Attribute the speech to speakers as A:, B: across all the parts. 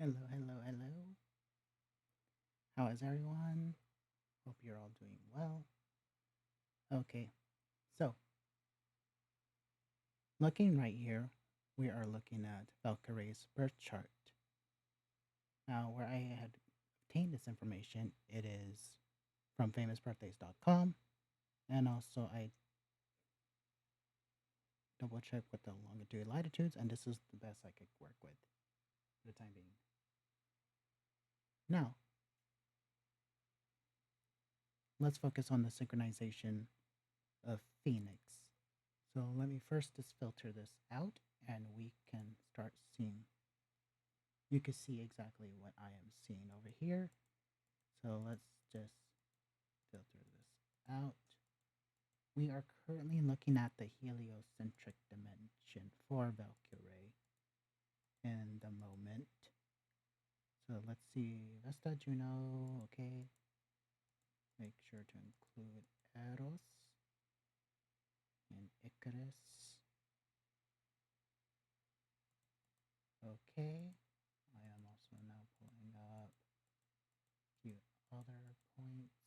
A: Hello, hello, hello. How is everyone? Hope you're all doing well. Okay, so looking right here, we are looking at Valkyrie's birth chart. Now, where I had obtained this information, it is from famousbirthdays.com, and also I double checked with the longitude latitudes, and this is the best I could work with for the time being. Now, let's focus on the synchronization of Phoenix. So let me first just filter this out and we can start seeing. You can see exactly what I am seeing over here. So let's just filter this out. We are currently looking at the heliocentric dimension for Valkyrie in the moment. So let's see, Vesta, Juno, okay. Make sure to include Eros and Icarus. Okay, I am also now pulling up a few other points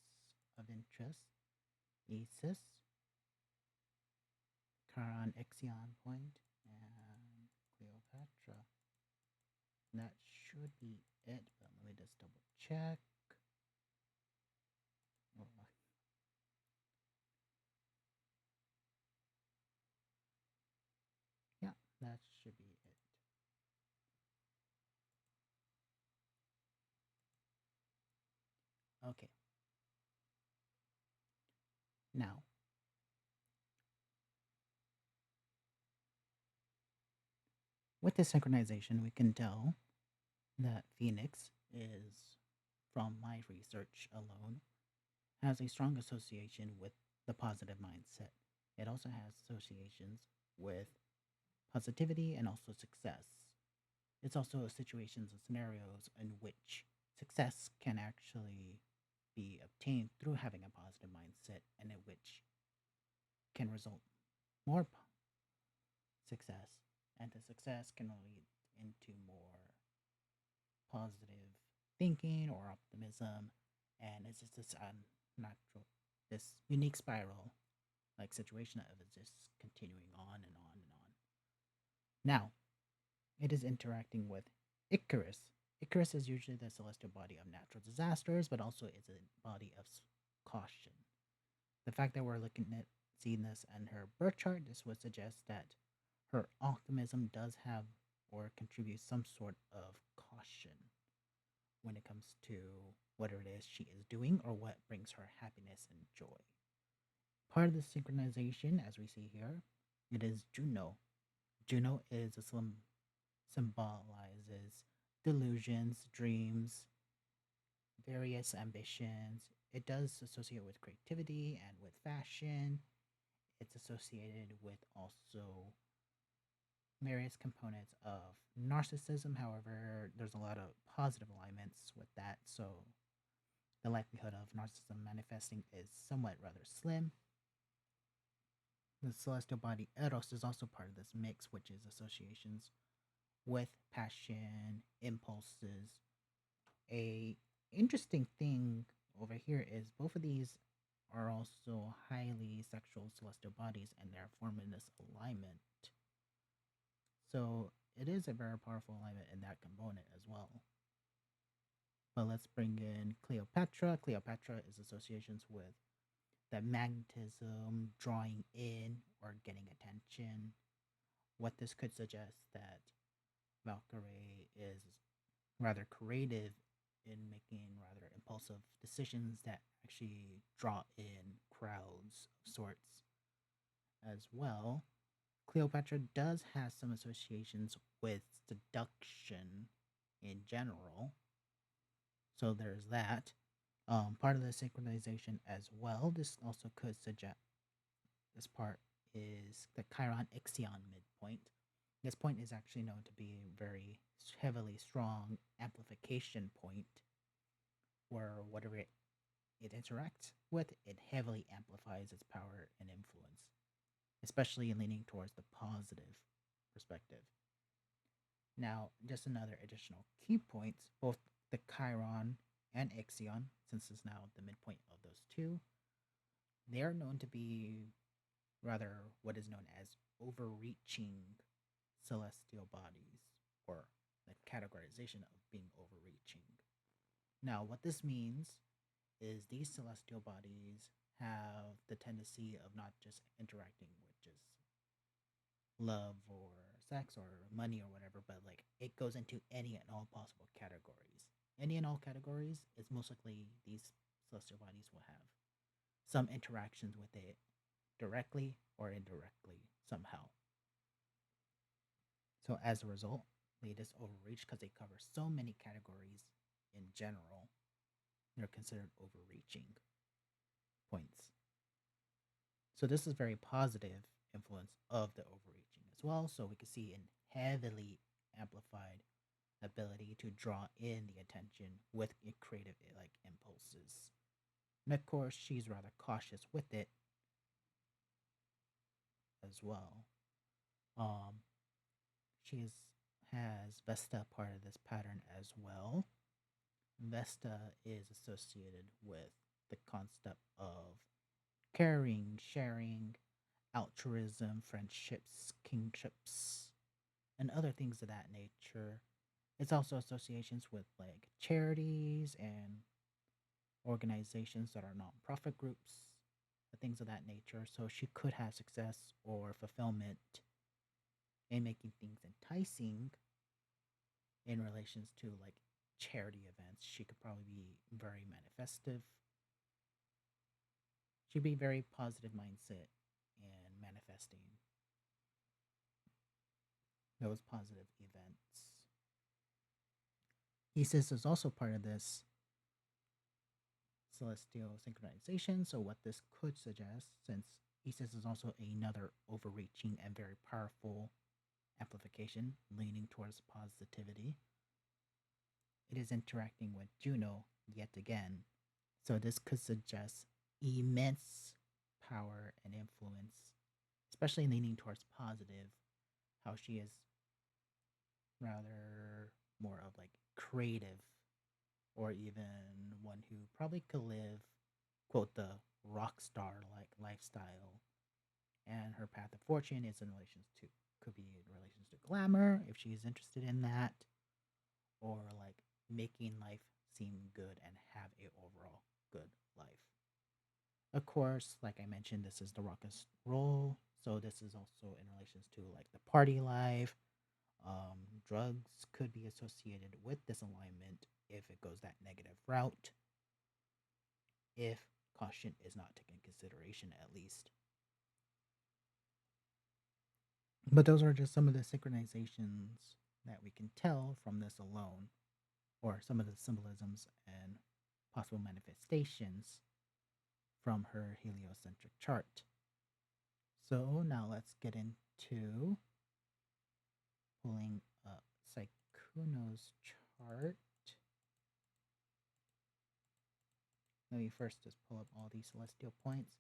A: of interest. Isis, Charon Ixion point, and Cleopatra. That should be it, but let me just double check. Oh, yeah, that should be it. Okay. Now, with this synchronization, we can tell that Phoenix is, from my research alone, has a strong association with the positive mindset. It also has associations with positivity and also success. It's also situations and scenarios in which success can actually be obtained through having a positive mindset and in which can result more success, and the success can lead into more positive thinking or optimism, and it's just this unnatural, this unique spiral like situation of it just continuing on and on and on. Now, it is interacting with Icarus. Icarus is usually the celestial body of natural disasters, but also is a body of caution. The fact that we're looking at seeing this in her birth chart, this would suggest that her optimism does have or contribute some sort of caution when it comes to whatever it is she is doing or what brings her happiness and joy. Part of the synchronization, as we see here, it is Juno. Juno is a symbolizes delusions, dreams, various ambitions. It does associate with creativity and with fashion. It's associated with also various components of narcissism. However, there's a lot of positive alignments with that. So the likelihood of narcissism manifesting is somewhat rather slim. The celestial body Eros is also part of this mix, which is associations with passion, impulses. A interesting thing over here is both of these are also highly sexual celestial bodies and they're forming this alignment. So it is a very powerful alignment in that component as well. But let's bring in Cleopatra. Cleopatra is associations with that magnetism, drawing in or getting attention. What this could suggest that Valkyrie is rather creative in making rather impulsive decisions that actually draw in crowds of sorts as well. Cleopatra does have some associations with seduction in general. So there's that. Part of the synchronization as well. This also could suggest this part is the Chiron Ixion midpoint. This point is actually known to be a very heavily strong amplification point where whatever it interacts with, it heavily amplifies its power and influence, especially leaning towards the positive perspective. Now, just another additional key points, both the Chiron and Ixion, since it's now the midpoint of those two, they are known to be rather what is known as overreaching celestial bodies, or the categorization of being overreaching. Now, what this means is these celestial bodies have the tendency of not just interacting with just love or sex or money or whatever, but like it goes into any and all possible categories. Any and all categories is most likely these celestial bodies will have some interactions with it directly or indirectly somehow. So as a result, they just overreach because they cover so many categories in general. They're considered overreaching points. So this is very positive influence of the overreaching as well. So we can see an heavily amplified ability to draw in the attention with creative like impulses. And of course, she's rather cautious with it as well. Um, she's has Vesta part of this pattern as well. Vesta is associated with the concept of caring, sharing, altruism, friendships, kingships, and other things of that nature. It's also associations with like charities and organizations that are nonprofit groups, things of that nature. So she could have success or fulfillment in making things enticing in relations to like charity events. She could probably be very manifestive. She'd be very positive mindset in manifesting those positive events. Isis is also part of this celestial synchronization. So, what this could suggest, since Isis is also another overreaching and very powerful amplification leaning towards positivity, it is interacting with Juno yet again. So, this could suggest immense power and influence, especially leaning towards positive, how she is rather more of like creative or even one who probably could live, quote, the rock star like lifestyle. And her path of fortune is in relations to, could be in relations to glamour if she's interested in that, or like making life seem good and have a overall good life. Of course, like I mentioned, this is the rock and roll, so this is also in relations to like the party life. Drugs could be associated with this alignment if it goes that negative route, if caution is not taken into consideration at least. But those are just some of the synchronizations that we can tell from this alone, or some of the symbolisms and possible manifestations from her heliocentric chart. So now let's get into pulling up Saikuno's chart. Let me first just pull up all these celestial points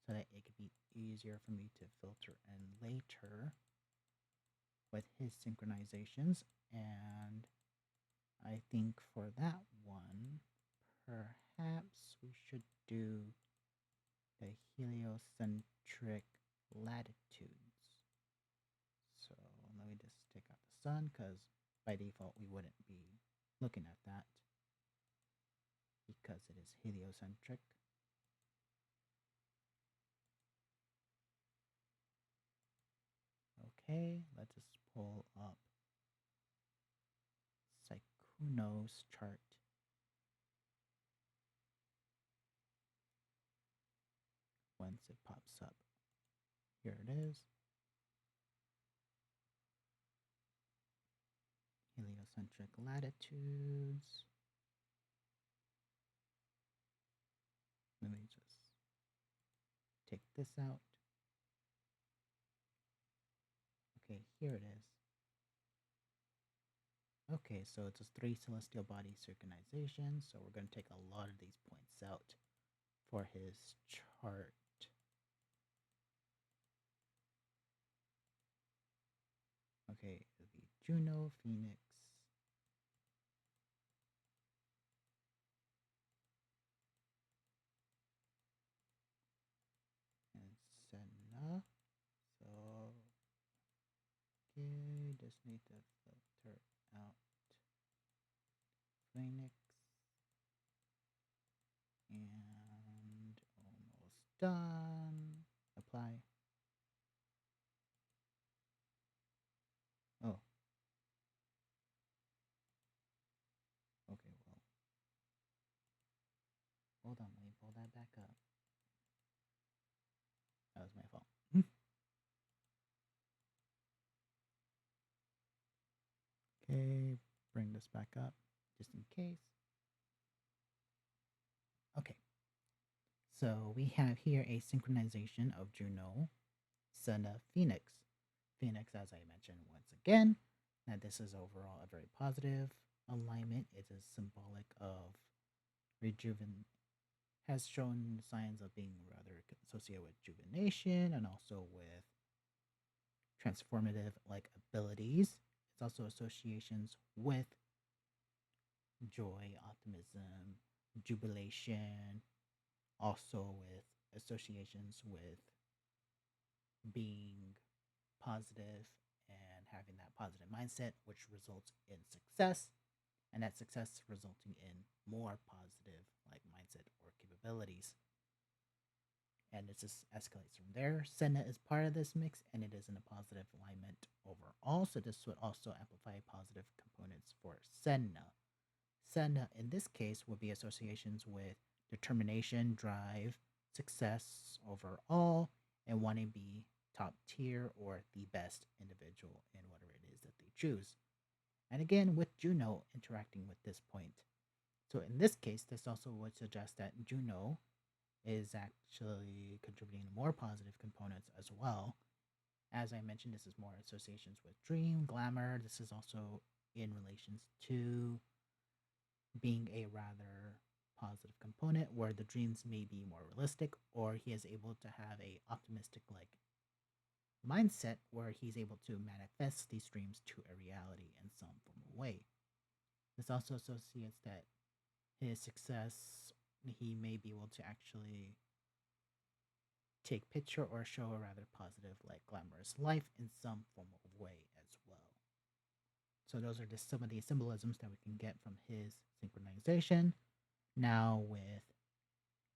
A: so that it could be easier for me to filter in later with his synchronizations. And I think for that one, perhaps we should do the heliocentric latitudes. So let me just take out the sun because by default we wouldn't be looking at that because it is heliocentric. Okay, let's just pull up Saikuno's chart. Once it pops up, here it is. Heliocentric latitudes. Let me just take this out. Okay, here it is. Okay, so it's a 3 celestial body synchronization. So we're going to take a lot of these points out for his chart. Okay, it'll be Juno, Phoenix, and Senna. So, okay, just need to filter out Phoenix. And almost done. Apply. Oh, okay, well, hold on, let me pull that back up. That was my fault. Okay, bring this back up just in case. Okay, so we have here a synchronization of Juno, Senna, Phoenix. Phoenix, as I mentioned once again, that this is overall a very positive alignment. It is symbolic of has shown signs of being rather associated with rejuvenation and also with transformative like abilities. It's also associations with joy, optimism, jubilation, also with associations with being positive and having that positive mindset, which results in success, and that success resulting in more positive like mindset or capabilities. And it just escalates from there. Senna is part of this mix, and it is in a positive alignment overall. So this would also amplify positive components for Senna. Senna, in this case, would be associations with determination, drive, success overall, and wanting to be top tier or the best individual in whatever it is that they choose. And again, with Juno interacting with this point. So in this case, this also would suggest that Juno is actually contributing more positive components as well. As I mentioned, this is more associations with dream, glamour. This is also in relations to being a rather positive component where the dreams may be more realistic, or he is able to have a optimistic like mindset where he's able to manifest these dreams to a reality in some form of way. This also associates that his success, he may be able to actually take picture or show a rather positive like glamorous life in some form of way as well. So those are just some of the symbolisms that we can get from his synchronization. Now with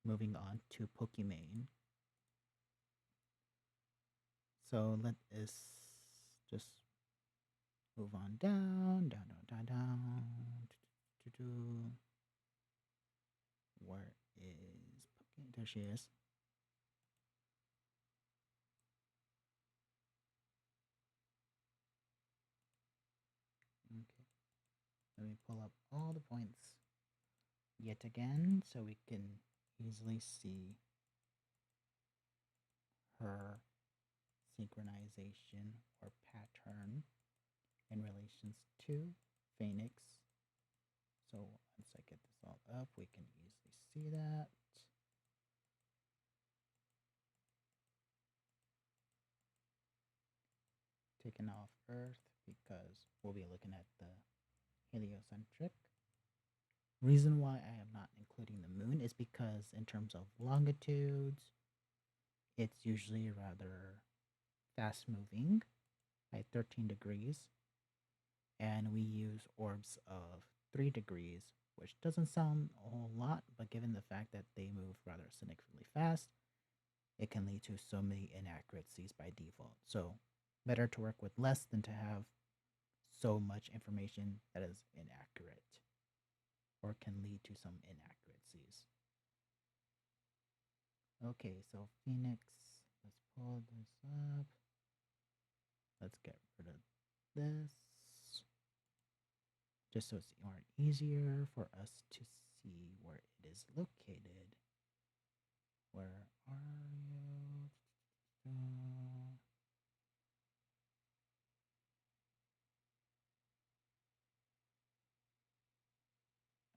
A: moving on to Pokimane. So let us just move on down. Where is Pokimane? There she is. Okay. Let me pull up all the points yet again so we can easily see her synchronization or pattern in relations to Phoenix. So once I get this all up, we can easily see that. Taken off Earth because we'll be looking at the heliocentric. Reason why I am not including the moon is because in terms of longitudes, it's usually rather fast moving at 13 degrees, and we use orbs of 3 degrees, which doesn't sound a whole lot, but given the fact that they move rather significantly fast, it can lead to so many inaccuracies by default. So better to work with less than to have so much information that is inaccurate or can lead to some inaccuracies. Okay, so Phoenix, let's pull this up. Let's get rid of this just so it's more easier for us to see where it is located. Where are you?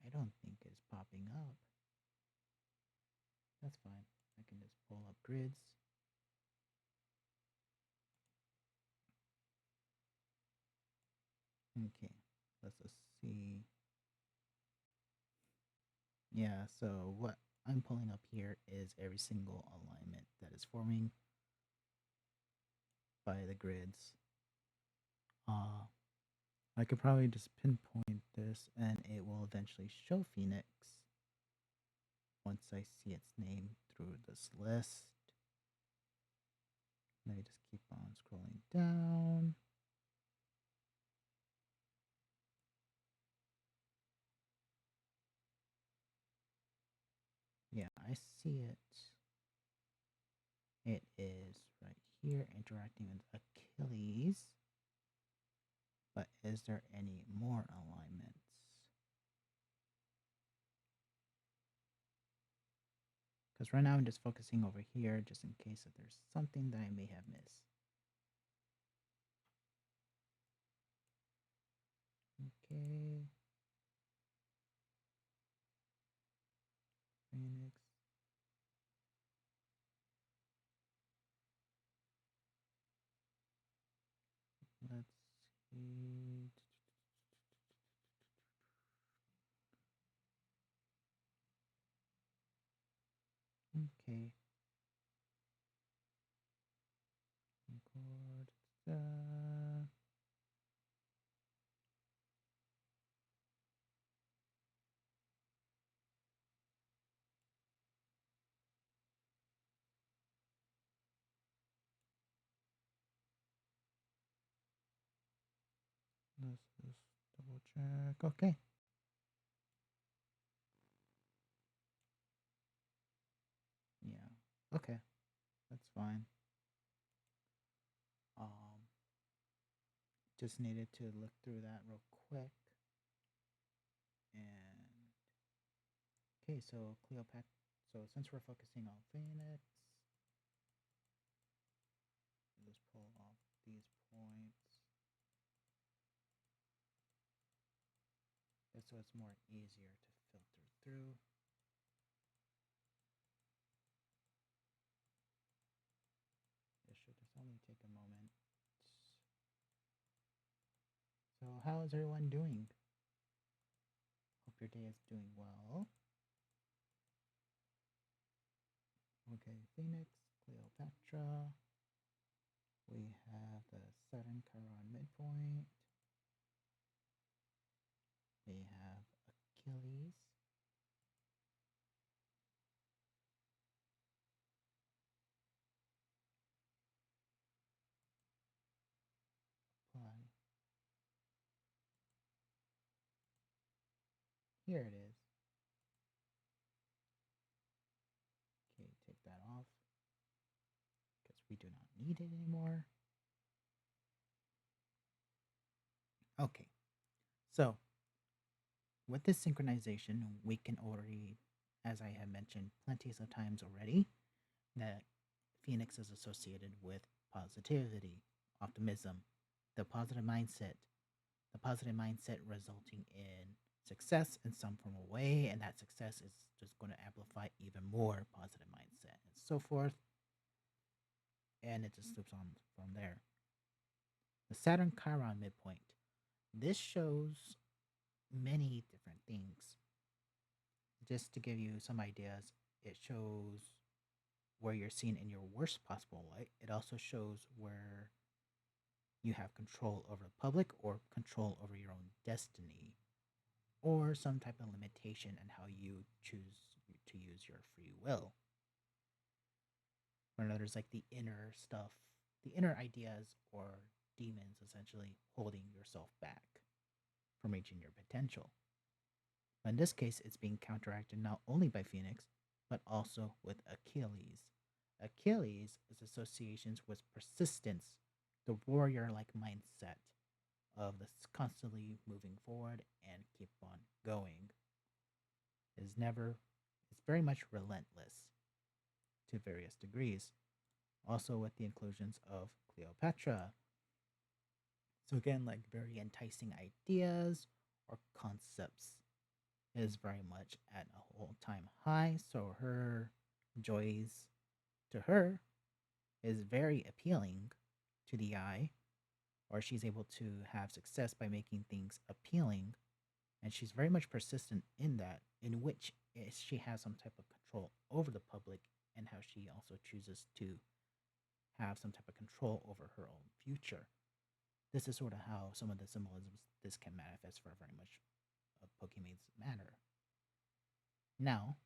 A: I don't think it's popping up. That's fine. I can just pull up grids. Okay, let's just see. Yeah, so what I'm pulling up here is every single alignment that is forming by the grids. Uh, I could probably just pinpoint this and it will eventually show Phoenix once I see its name through this list. Let me just keep on scrolling down. Yeah, I see it. It is right here interacting with Achilles. But is there any more alignments? Because right now I'm just focusing over here just in case that there's something that I may have missed. Okay. Phoenix. Let's see. Okay. Record. Let's just double check. Okay. Yeah. Okay. That's fine. Just needed to look through that real quick. And okay, so Cleopatra. So since we're focusing on Phoenix, let's pull off these points. Just so it's more easier to filter through. This should just only take a moment. So how is everyone doing? Hope your day is doing well. Okay, Phoenix, Cleopatra. We have the Saturn Chiron midpoint. We have Achilles. Apply. Here it is. Okay, take that off because we do not need it anymore. Okay, so with this synchronization, we can already, as I have mentioned plenty of times already, that Phoenix is associated with positivity, optimism, the positive mindset, resulting in success in some form of way, and that success is just going to amplify even more positive mindset and so forth. And it just loops on from there. The Saturn Chiron midpoint. This shows many different things. Just to give you some ideas, it shows where you're seen in your worst possible light. It also shows where you have control over the public or control over your own destiny or some type of limitation in how you choose to use your free will. For others, like the inner stuff, the inner ideas or demons essentially holding yourself back from reaching your potential. But in this case, it's being counteracted not only by Phoenix, but also with Achilles. Achilles is associations with persistence, the warrior like mindset of this constantly moving forward and keep on going. Is never, it's very much relentless to various degrees. Also with the inclusions of Cleopatra. So again, like very enticing ideas or concepts is very much at a all-time high. So her joys to her is very appealing to the eye. or she's able to have success by making things appealing, and she's very much persistent in that, in which she has some type of control over the public, and how she also chooses to have some type of control over her own future. This is sort of how some of the symbolisms this can manifest for very much a Pokemon's manner. Now,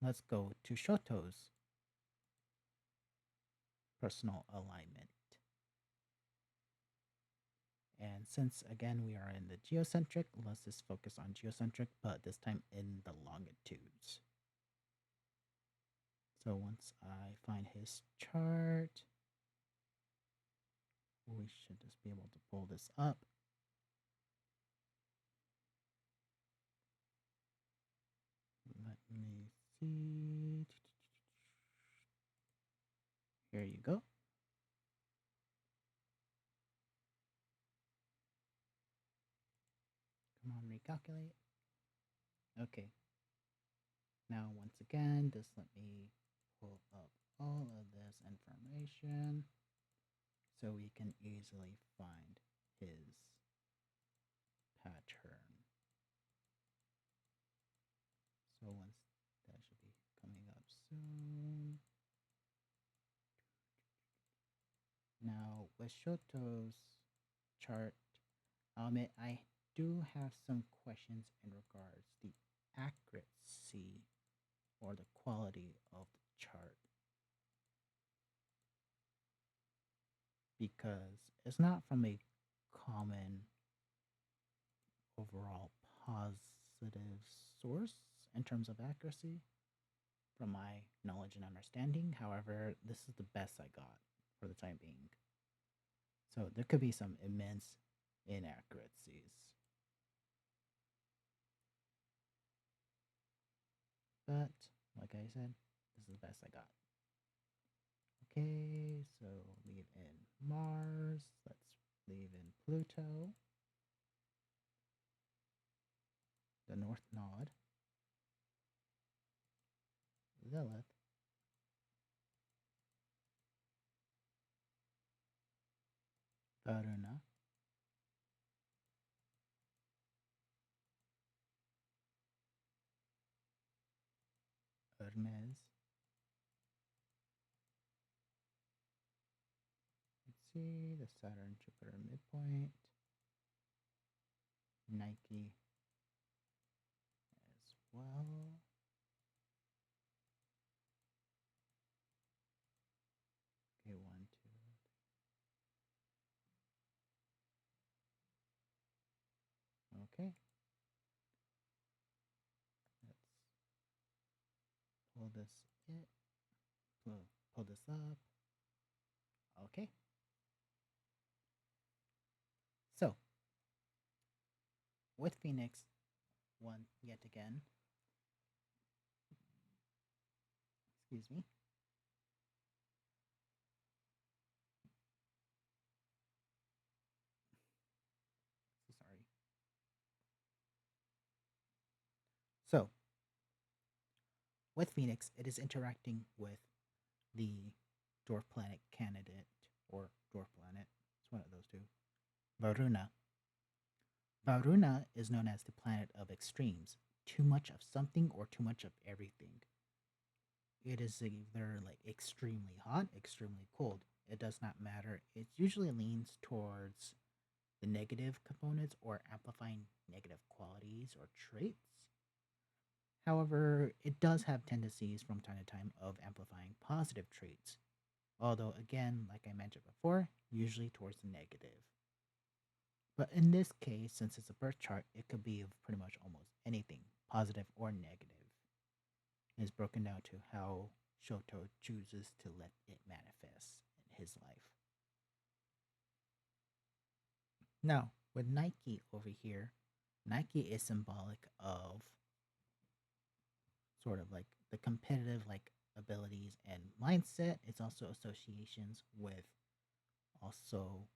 A: let's go to Shoto's personal alignment. And since again we are in the geocentric, let's just focus on geocentric, but this time in the longitudes. So once I find his chart, we should just be able to pull this up. Let me see. Here you go. Come on, recalculate. Okay. Now, once again, just let me pull up all of this information so we can easily find his pattern. So once that should be coming up soon. Now, with Shoto's chart, I do have some questions in regards to the accuracy or the quality of the chart, because it's not from a common overall positive source in terms of accuracy from my knowledge and understanding. However, this is the best I got for the time being. So there could be some immense inaccuracies. But like I said, this is the best I got. Okay, so leave in Mars. Let's leave in Pluto. The North Node. Lilith. Varuna. Hermes. Let's see, the Saturn Jupiter midpoint. Nike as well. Okay, 1, 2. Okay. Let's pull this pull this up. Okay. So with Phoinix, one yet again. Excuse me. So sorry. So with Phoinix, it is interacting with the dwarf planet candidate, or dwarf planet. It's one of those two. Varuna. Varuna is known as the planet of extremes. Too much of something or too much of everything. It is either like extremely hot, extremely cold. It does not matter. It usually leans towards the negative components or amplifying negative qualities or traits. However, it does have tendencies from time to time of amplifying positive traits. Although, again, like I mentioned before, usually towards the negative. But in this case, since it's a birth chart, it could be of pretty much almost anything, positive or negative. It's broken down to how Shoto chooses to let it manifest in his life. Now, with Nike over here, Nike is symbolic of sort of like the competitive like abilities and mindset. It's also associations with also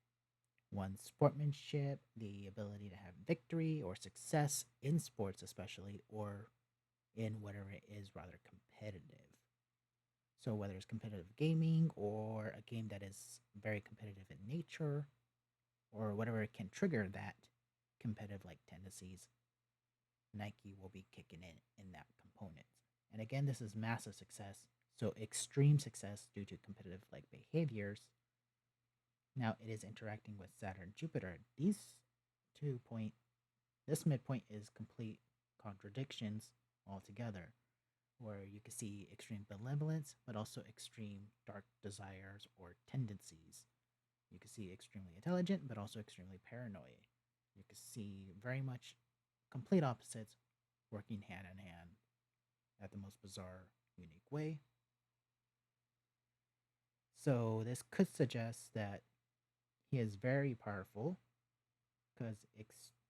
A: one's sportsmanship, the ability to have victory or success in sports, especially, or in whatever it is rather competitive. So, whether it's competitive gaming or a game that is very competitive in nature, or whatever can trigger that competitive like tendencies, Nike will be kicking in that component. And again, this is massive success. So extreme success due to competitive like behaviors. Now it is interacting with Saturn, Jupiter. These 2 point, this midpoint is complete contradictions altogether, where you can see extreme benevolence, but also extreme dark desires or tendencies. You can see extremely intelligent, but also extremely paranoid. You can see very much complete opposites working hand in hand at the most bizarre, unique way. So this could suggest that he is very powerful, because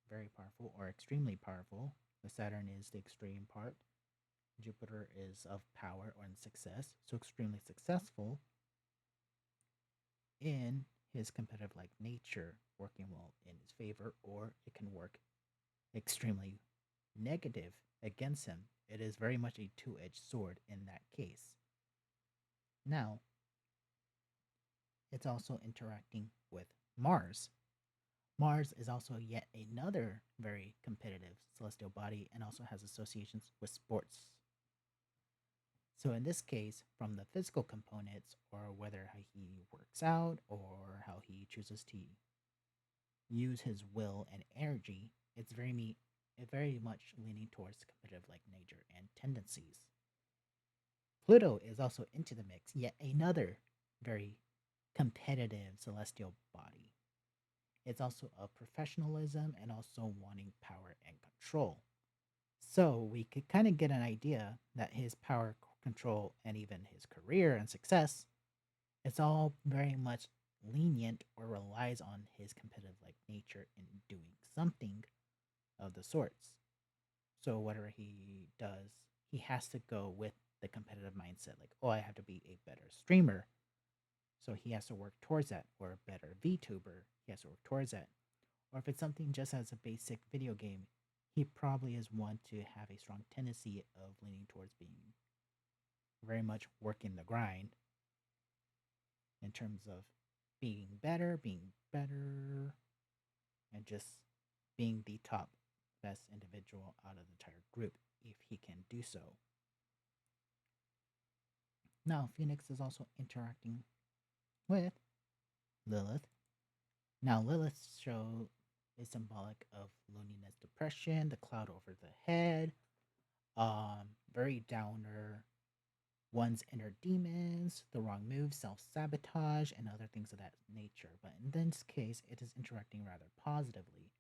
A: very powerful or extremely powerful. The Saturn is the extreme part. Jupiter is of power or in success, so extremely successful in his competitive like nature, working well in his favor, or it can work extremely negative against him. It is very much a two-edged sword in that case. Now, it's also interacting with Mars. Mars is also yet another very competitive celestial body and also has associations with sports. So in this case, from the physical components, or whether how he works out or how he chooses to use his will and energy, it's very much leaning towards competitive like nature and tendencies. Pluto is also into the mix, yet another very competitive celestial body. It's also of professionalism and also wanting power and control. So we could kind of get an idea that his power, control, and even his career and success, it's all very much lenient or relies on his competitive like nature in doing something of the sorts. So whatever he does, he has to go with the competitive mindset, like, oh, I have to be a better streamer. So he has to work towards that, or a better VTuber, he has to work towards that. Or if it's something just as a basic video game, he probably is one to have a strong tendency of leaning towards being very much working the grind in terms of being better, and just being the top best individual out of the entire group if he can do so. Now, Phoenix is also interacting with Lilith. Now, Lilith's show is symbolic of loneliness, depression, the cloud over the head, very downer, one's inner demons, the wrong moves, self sabotage, and other things of that nature. But in this case, it is interacting rather positively.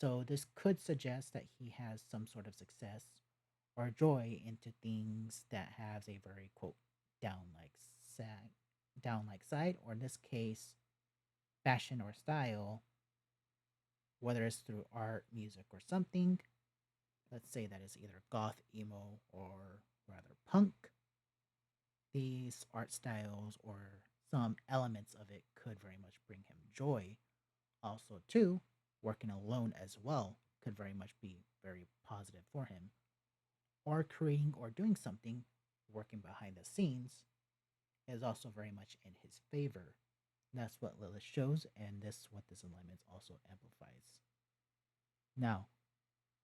A: So this could suggest that he has some sort of success or joy into things that has a very quote down like sad down like side, or in this case, fashion or style, whether it's through art, music, or something. Let's say that is either goth, emo, or rather punk. These art styles or some elements of it could very much bring him joy. Also, too, working alone as well could very much be very positive for him. Or creating or doing something, working behind the scenes, is also very much in his favor. That's what Lilith shows, and this is what this alignment also amplifies. Now,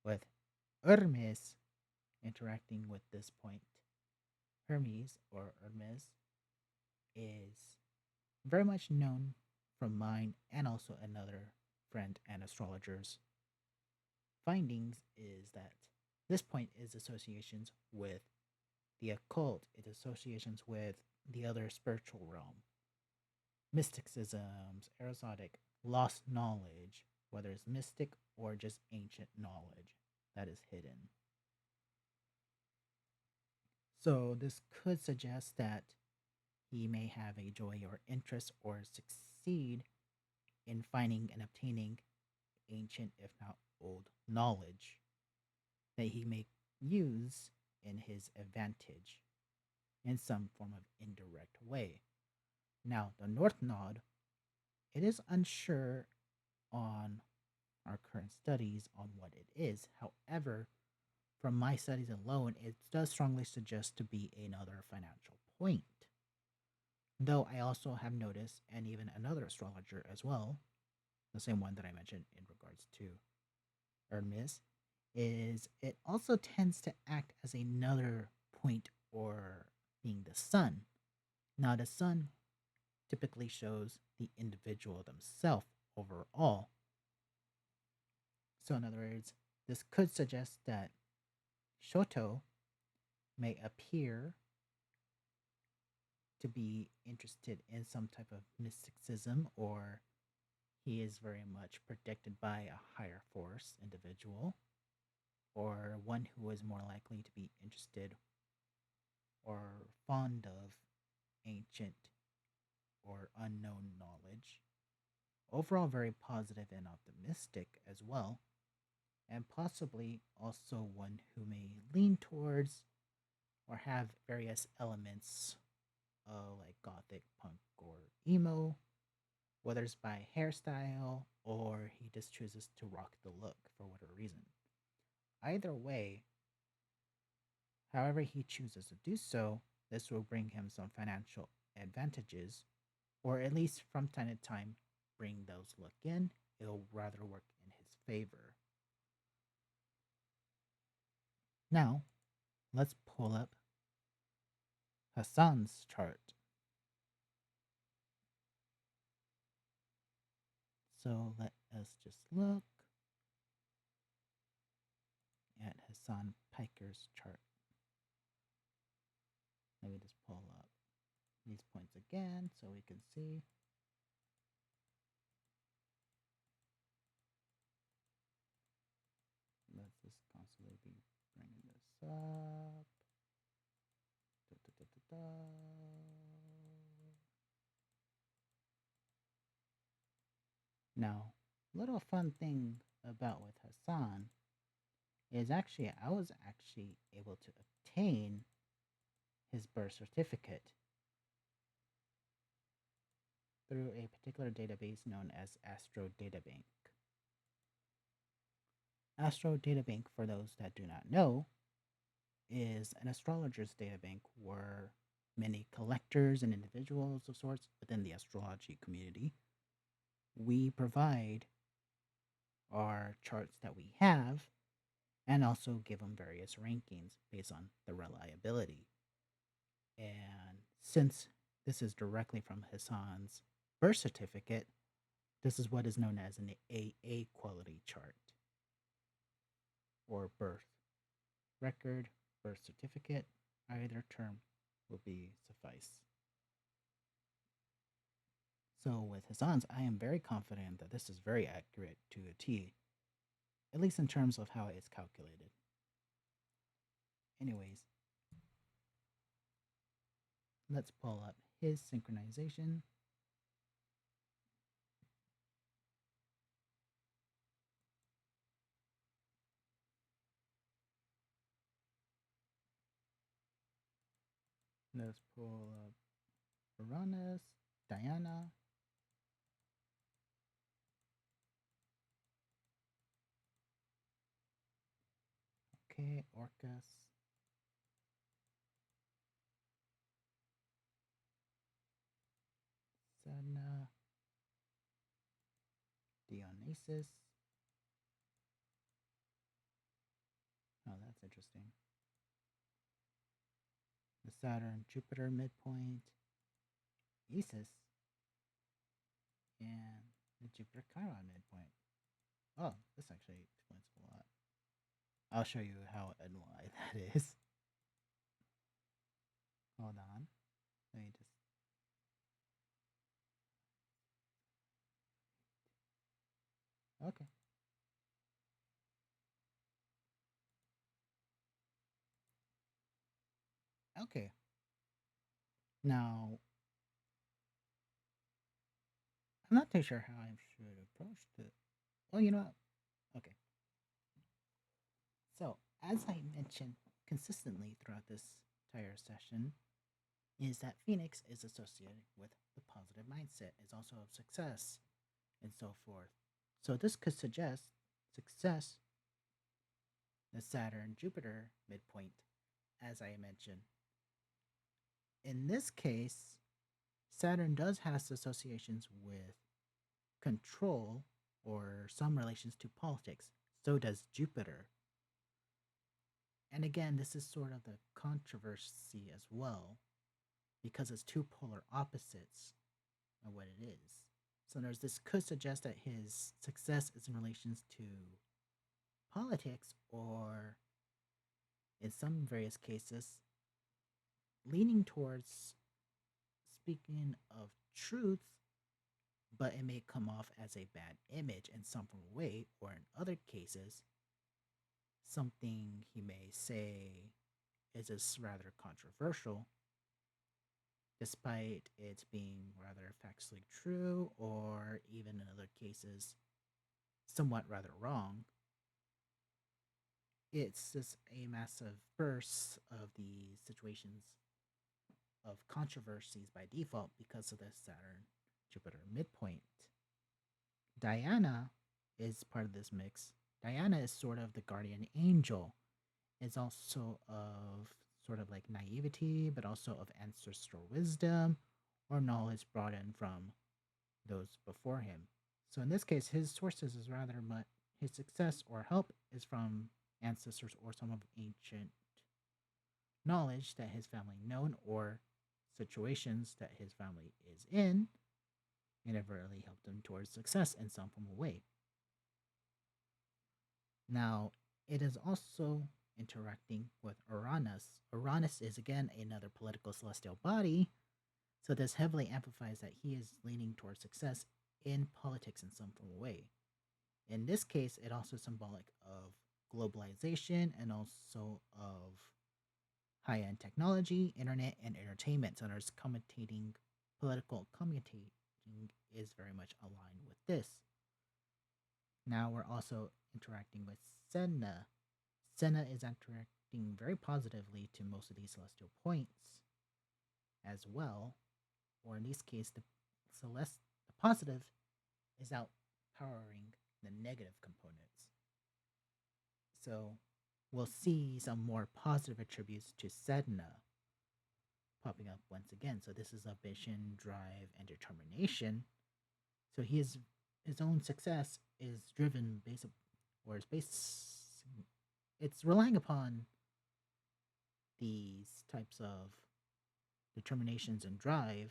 A: with Hermes interacting with this point, Hermes or Hermes is very much known from mine and also another friend and astrologer's findings is that this point is associations with the occult, it's associations with the other spiritual realm, mysticisms, erotic, lost knowledge, whether it's mystic or just ancient knowledge that is hidden. So this could suggest that he may have a joy or interest or succeed in finding and obtaining ancient, if not old, knowledge that he may use in his advantage in some form of indirect way. Now, the North Node, it is unsure on our current studies on what it is. However, from my studies alone, it does strongly suggest to be another financial point. Though I also have noticed, and even another astrologer as well, the same one that I mentioned in regards to Hermes, is it also tends to act as another point or being the sun. Now, the sun typically shows the individual themselves overall. So, in other words, this could suggest that Shoto may appear to be interested in some type of mysticism, or he is very much protected by a higher force individual, or one who is more likely to be interested or fond of ancient or unknown knowledge. Overall, very positive and optimistic as well, and possibly also one who may lean towards or have various elements like gothic, punk, or emo, whether it's by hairstyle or he just chooses to rock the look for whatever reason. Either way, however he chooses to do so, this will bring him some financial advantages, or at least from time to time bring those look in. It'll rather work in his favor. Now, let's pull up Hassan's chart. So let us just look at Hassan Piker's chart. Let me just pull up these points again so we can see. Let's just constantly be bringing this up. Da, da, da, da, da. Now, little fun thing about with Hassan is actually I was actually able to obtain his birth certificate through a particular database known as Astro Databank. Astro Databank, for those that do not know, is an astrologer's databank where many collectors and individuals of sorts within the astrology community, we provide our charts that we have and also give them various rankings based on the reliability. And since this is directly from Hassan's birth certificate, this is what is known as an AA quality chart or birth record, birth certificate. Either term will be suffice. So with Hassan's, I am very confident that this is very accurate to a T, at least in terms of how it's calculated. Anyways, let's pull up his synchronization. Let's pull up Uranus, Diana. Okay, Orcus. Sedna. Dionysus. Oh, that's interesting. The Saturn Jupiter midpoint, Isis, and the Jupiter Chiron midpoint. Oh, this actually explains a lot. I'll show you how and why that is. Hold on. Let me just. Okay. Okay. Now, I'm not too sure how I should approach it. Well, you know what? Okay. So, as I mentioned consistently throughout this entire session, is that Phoenix is associated with the positive mindset, is also of success, and so forth. So, this could suggest success, the Saturn Jupiter midpoint, as I mentioned. In this case, Saturn does have associations with control some relations to politics. So does Jupiter. And again, this is sort of the controversy as well, because it's two polar opposites of what it is. So there's this could suggest that his success is in relations to politics, or in some various cases, leaning towards speaking of truth, but it may come off as a bad image in some way, or in other cases, something he may say is just rather controversial, despite it being rather factually true, or even in other cases, somewhat rather wrong. It's just a massive burst of the situations of controversies by default because of the Saturn Jupiter midpoint. Diana is part of this mix. Diana is sort of the guardian angel. It's also of sort of like naivety, but also of ancestral wisdom or knowledge brought in from those before him. So in this case, his sources is rather much his success or help is from ancestors or some of ancient knowledge that his family known, or situations that his family is in, and it really helped him towards success in some form of way. Now, it is also interacting with Uranus. Uranus is again another political celestial body, so this heavily amplifies that he is leaning towards success in politics in some form of way. In this case, it also is symbolic of globalization and also of high-end technology, internet, and entertainment. So there's commentating, political commentating is very much aligned with this. Now we're also interacting with Senna. Senna is interacting very positively to most of these celestial points as well, or in this case, the positive is outpowering the negative components. So we'll see some more positive attributes to Sedna popping up once again. So this is ambition, drive, and determination. So his own success is driven or is based. It's relying upon these types of determinations and drive,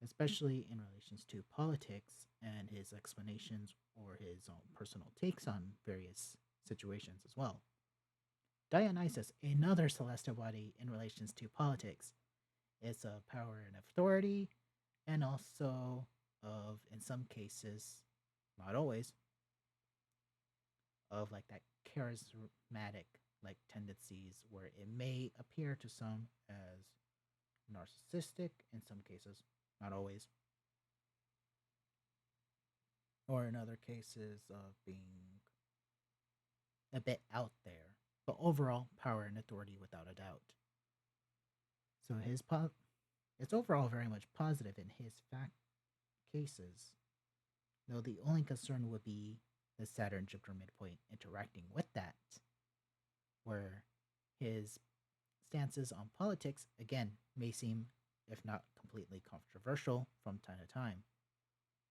A: especially in relations to politics and his explanations or his own personal takes on various situations as well. Dionysus, another celestial body in relations to politics, is of power and authority, and also of, in some cases, not always, of like that charismatic like tendencies where it may appear to some as narcissistic in some cases, not always, or in other cases of being a bit out there, but overall power and authority without a doubt. So it's overall very much positive in his fact cases, though the only concern would be the Saturn Jupiter midpoint interacting with that, where his stances on politics again may seem, if not completely controversial from time to time,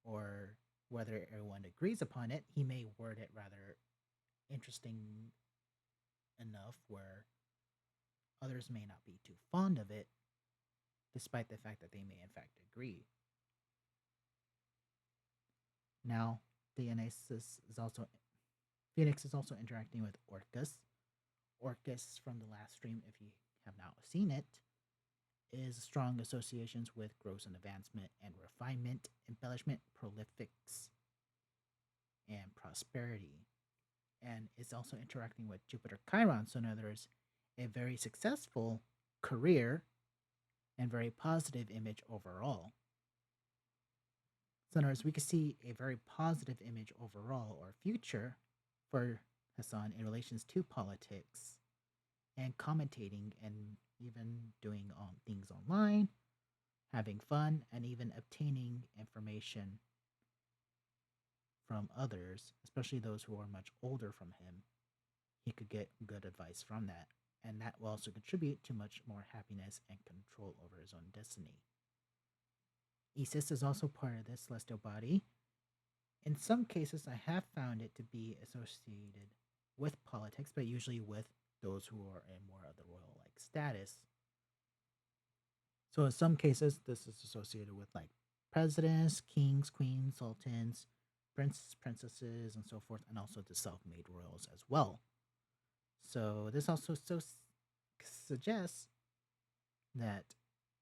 A: or whether everyone agrees upon it, he may word it rather interesting enough where others may not be too fond of it, despite the fact that they may in fact agree. Now, Dionysus is also Phoenix is also interacting with Orcus. Orcus from the last stream, if you have not seen it, is strong associations with growth and advancement and refinement, embellishment, prolifics, and prosperity. And is also interacting with Jupiter Chiron. So, in other words, a very successful career and very positive image overall. So, in other words, we can see a very positive image overall or future for Hassan in relations to politics and commentating and even doing things online, having fun, and even obtaining information from others, especially those who are much older from him. He could get good advice from that, and that will also contribute to much more happiness and control over his own destiny. Isis is also part of this celestial body, In some cases, I have found it to be associated with politics, but usually with those who are in more of the royal like status. So in some cases, this is associated with like presidents, kings, queens, sultans, princes, princesses, and so forth, and also the self-made royals as well. So this also suggests that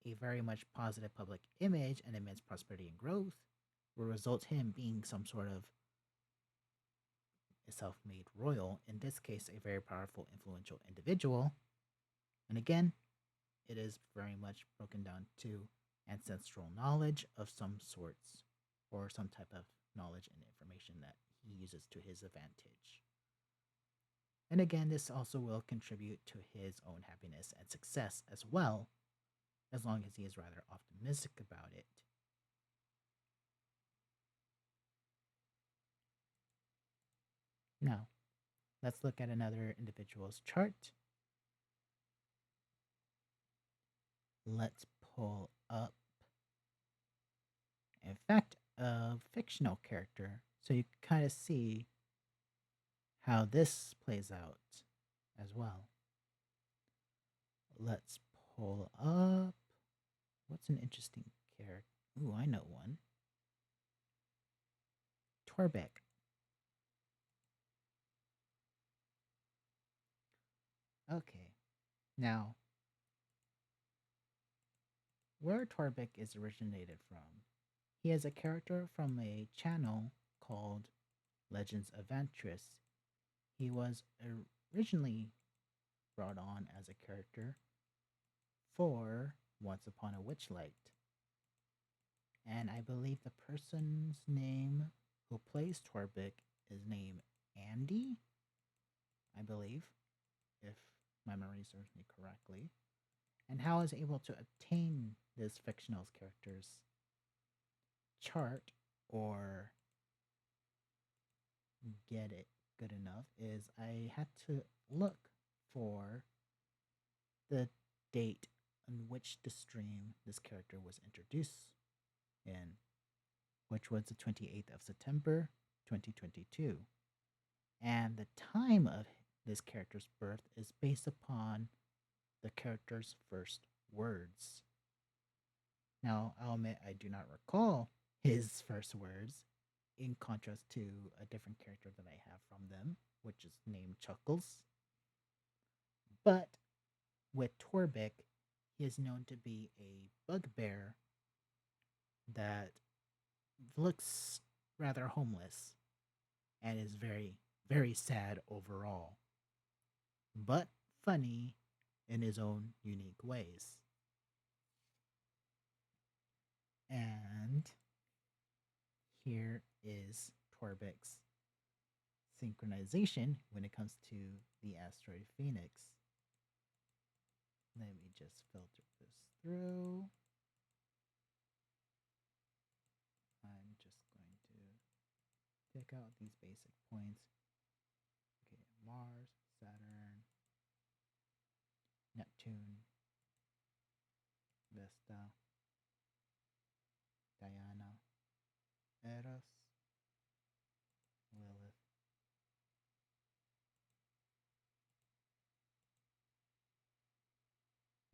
A: a very much positive public image and immense prosperity and growth will result him being some sort of a self-made royal, in this case a very powerful influential individual. And again, it is very much broken down to ancestral knowledge of some sorts or some type of knowledge and information that he uses to his advantage. And again, this also will contribute to his own happiness and success as well, as long as he is rather optimistic about it. Now, let's look at another individual's chart. Let's pull up, in fact, a fictional character so you can kind of see how this plays out as well. Let's pull up. What's an interesting character? Ooh, I know one. Torbeck. Okay. Now, where Torbeck is originated from, he is a character from a channel called Legends of Ventress. He was originally brought on as a character for Once Upon a Witchlight. And I believe the person's name who plays Torbeck is named Andy, I believe, if my memory serves me correctly. And how I was able to obtain this fictional character's chart or get it good enough is I had to look for the date on which the stream this character was introduced in, which was the 28th of September 2022. And the time of this character's birth is based upon the character's first words. Now, I'll admit I do not recall his first words, in contrast to a different character that I have from them, which is named Chuckles. But with Torbeck, he is known to be a bugbear that looks rather homeless and is very, very sad overall, but funny in his own unique ways. And here is Torbeck's synchronization when it comes to the asteroid Phoenix. Let me just filter this through. I'm just going to pick out these basic points. Okay, Mars, Saturn, Neptune, Vesta, Diana, Eros, Lilith,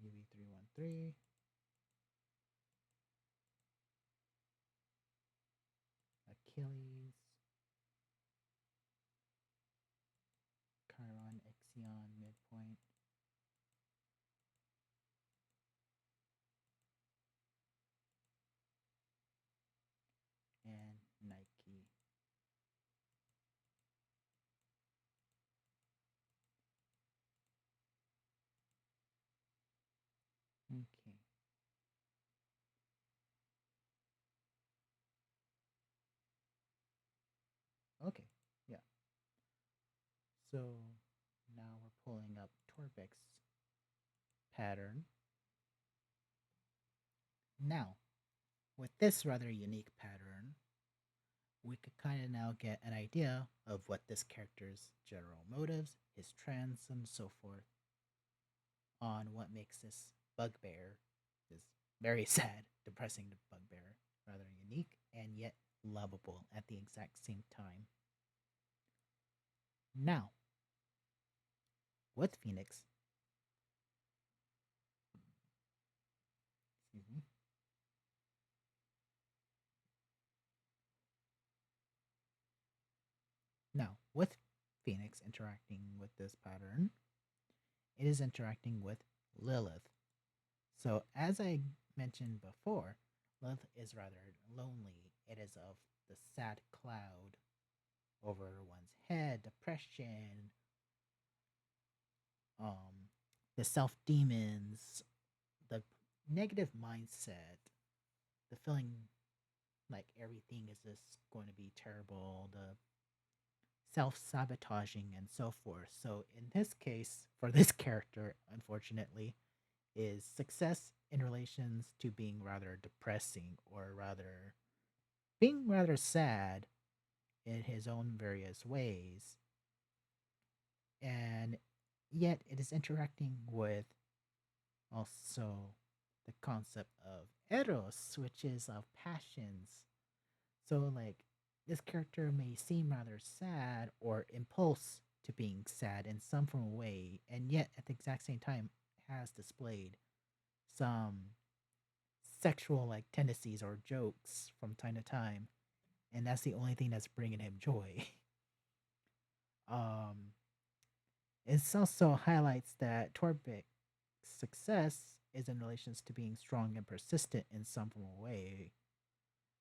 A: UV313, Achilles, Chiron, Ixion, midpoint, and Nike. Okay. Okay. Yeah. So now we're pulling up Torbeck's pattern. Now, with this rather unique pattern, we could kind of now get an idea of what this character's general motives, his trends, and so forth on what makes this bugbear, this very sad, depressing bugbear, rather unique and yet lovable at the exact same time. Now, with Phoenix, excuse me. Now, with Phoenix interacting with this pattern, it is interacting with Lilith. So, as I mentioned before, Lilith is rather lonely. It is of the sad cloud over one's head, depression, um, the self demons, the negative mindset, the feeling like everything is just going to be terrible, the self sabotaging, and so forth. So, in this case, for this character, unfortunately, is success in relations to being rather depressing or rather being rather sad in his own various ways. And yet, it is interacting with also the concept of eros, which is of passions. So, like, this character may seem rather sad or impulse to being sad in some form of way, and yet at the exact same time has displayed some sexual like tendencies or jokes from time to time, and that's the only thing that's bringing him joy. um, it also highlights that Torbek's success is in relations to being strong and persistent in some form of way.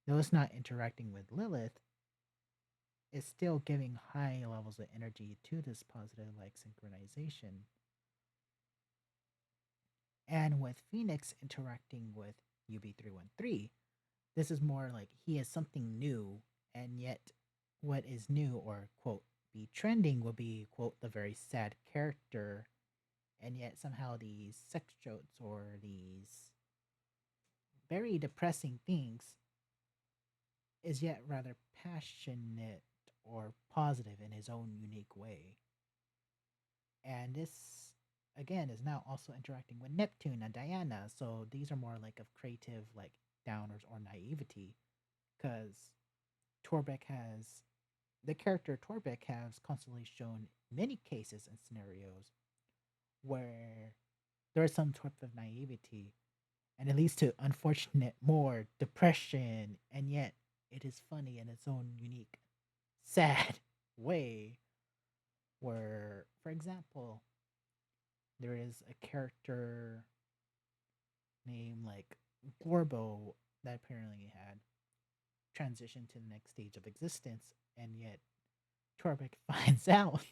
A: Though it's not interacting with Lilith, it's still giving high levels of energy to this positive like synchronization. And with Phoenix interacting with UB313, this is more like he is something new, and yet what is new or quote be trending will be quote the very sad character, and yet somehow these sex jokes or these very depressing things is yet rather passionate or positive in his own unique way. And this again is now also interacting with Neptune and Diana, so these are more like of creative like downers or naivety, because Torbeck has the character Torbeck has constantly shown many cases and scenarios where there is some type of naivety, and it leads to unfortunate more depression, and yet it is funny in its own unique sad way. Where, for example, there is a character named like Gorbo that apparently had transitioned to the next stage of existence, and yet Torbeck finds out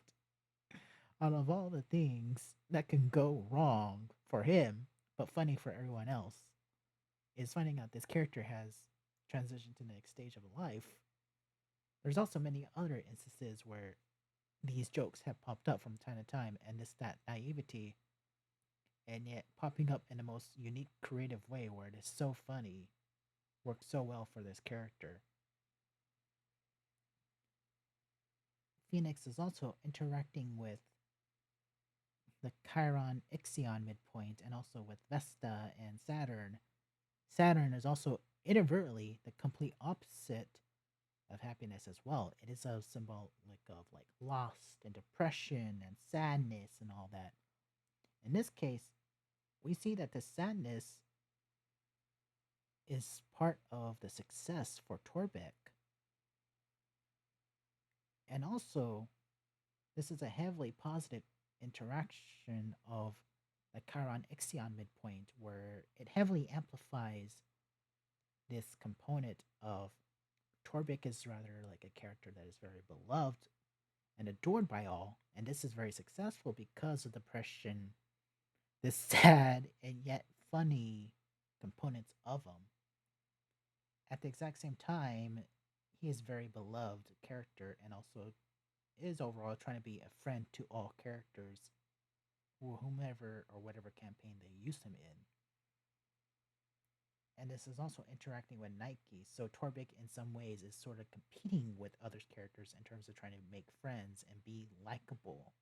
A: out of all the things that can go wrong for him, but funny for everyone else, is finding out this character has transitioned to the next stage of life. There's also many other instances where these jokes have popped up from time to time, and it's that naivety, and yet popping up in the most unique, creative way where it is so funny, works so well for this character. Phoenix is also interacting with the Chiron Ixion midpoint and also with Vesta and Saturn. Saturn is also inadvertently the complete opposite of happiness as well. It is a symbol like of like loss and depression and sadness and all that. In this case, we see that the sadness is part of the success for Torbeck. And also, this is a heavily positive interaction of the Chiron Ixion midpoint, where it heavily amplifies this component of Torbeck is rather like a character that is very beloved and adored by all, and this is very successful because of the depression, the sad and yet funny components of him. At the exact same time, he is a very beloved character and also is overall trying to be a friend to all characters, whomever or whatever campaign they use him in. And this is also interacting with Nike. So Torbeck, in some ways, is sort of competing with other characters in terms of trying to make friends and be likable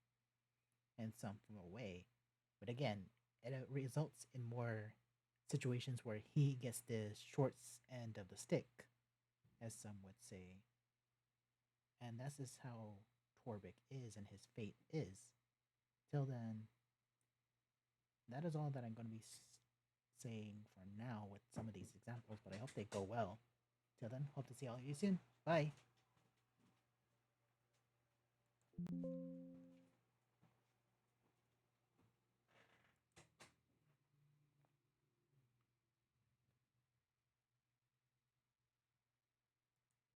A: in some way. But again, it results in more situations where he gets the short end of the stick. as some would say. And that's just how Torvik is and his fate is. Till then, that is all that I'm going to be saying for now with some of these examples, but I hope they go well. Till then, hope to see all of you soon. Bye.